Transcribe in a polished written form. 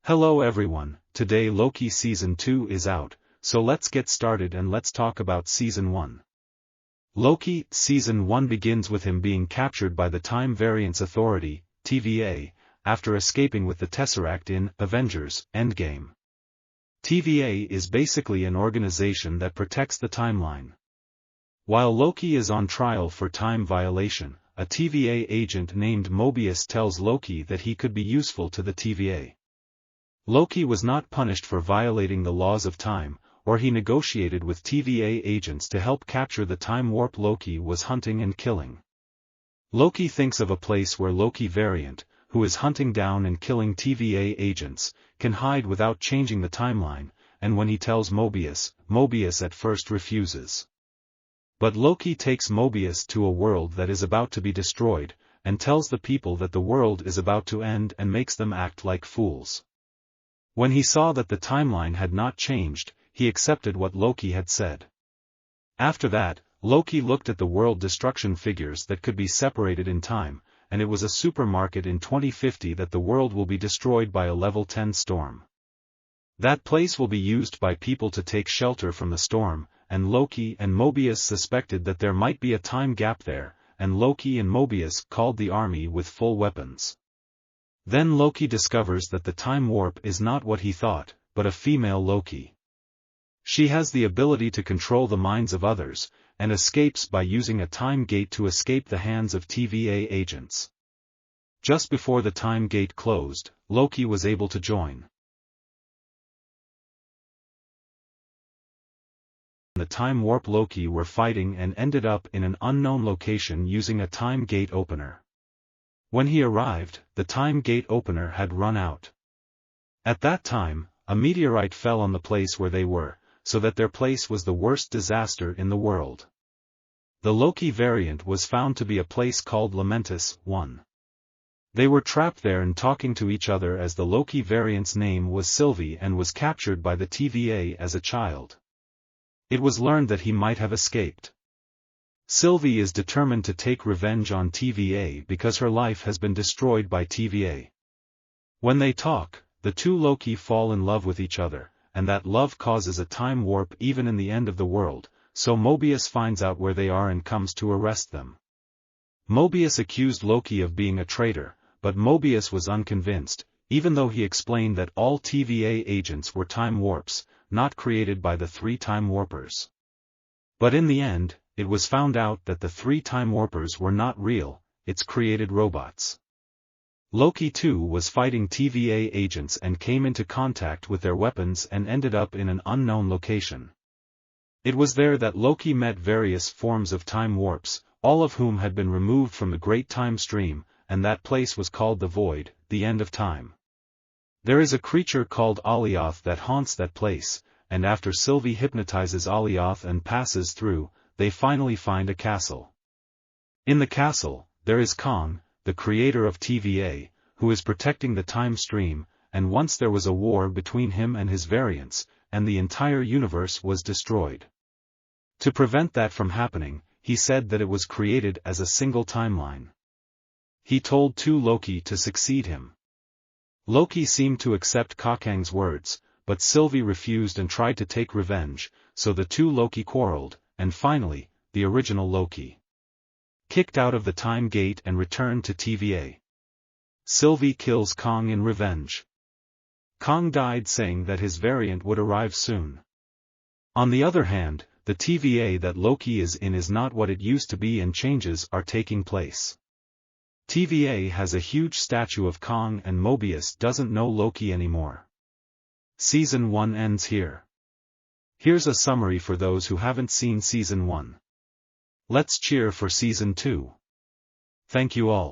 Hello everyone, today Loki Season 2 is out, so let's get started and let's talk about Season 1. Loki, Season 1 begins with him being captured by the Time Variance Authority, TVA, after escaping with the Tesseract in Avengers: Endgame. TVA is basically an organization that protects the timeline. While Loki is on trial for time violation, a TVA agent named Mobius tells Loki that he could be useful to the TVA. Loki was not punished for violating the laws of time, or he negotiated with TVA agents to help capture the time warp Loki was hunting and killing. Loki thinks of a place where Loki variant, who is hunting down and killing TVA agents, can hide without changing the timeline, and when he tells Mobius, Mobius at first refuses. But Loki takes Mobius to a world that is about to be destroyed, and tells the people that the world is about to end and makes them act like fools. When he saw that the timeline had not changed, he accepted what Loki had said. After that, Loki looked at the world destruction figures that could be separated in time, and it was a supermarket in 2050 that the world will be destroyed by a level 10 storm. That place will be used by people to take shelter from the storm, and Loki and Mobius suspected that there might be a time gap there, and Loki and Mobius called the army with full weapons. Then Loki discovers that the time warp is not what he thought, but a female Loki. She has the ability to control the minds of others, and escapes by using a time gate to escape the hands of TVA agents. Just before the time gate closed, Loki was able to join. The time warp Loki were fighting and ended up in an unknown location using a time gate opener. When he arrived, the time gate opener had run out. At that time, a meteorite fell on the place where they were, so that their place was the worst disaster in the world. The Loki variant was found to be a place called Lamentus 1. They were trapped there and talking to each other as the Loki variant's name was Sylvie and was captured by the TVA as a child. It was learned that he might have escaped. Sylvie is determined to take revenge on TVA because her life has been destroyed by TVA. When they talk, the two Loki fall in love with each other, and that love causes a time warp even in the end of the world, so Mobius finds out where they are and comes to arrest them. Mobius accused Loki of being a traitor, but Mobius was unconvinced, even though he explained that all TVA agents were time warps, not created by the three time warpers. But in the end, it was found out that the three time warpers were not real, it's created robots. Loki too was fighting TVA agents and came into contact with their weapons and ended up in an unknown location. It was there that Loki met various forms of time warps, all of whom had been removed from the Great Time Stream, and that place was called the Void, the end of time. There is a creature called Alioth that haunts that place, and after Sylvie hypnotizes Alioth and passes through, they finally find a castle. In the castle, there is Kong, the creator of TVA, who is protecting the time stream, and once there was a war between him and his variants, and the entire universe was destroyed. To prevent that from happening, he said that it was created as a single timeline. He told two Loki to succeed him. Loki seemed to accept Kang's words, but Sylvie refused and tried to take revenge, so the two Loki quarreled, and finally, the original Loki kicked out of the time gate and returned to TVA. Sylvie kills Kong in revenge. Kong died saying that his variant would arrive soon. On the other hand, the TVA that Loki is in is not what it used to be and changes are taking place. TVA has a huge statue of Kong and Mobius doesn't know Loki anymore. Season 1 ends here. Here's a summary for those who haven't seen Season 1. Let's cheer for Season 2. Thank you all.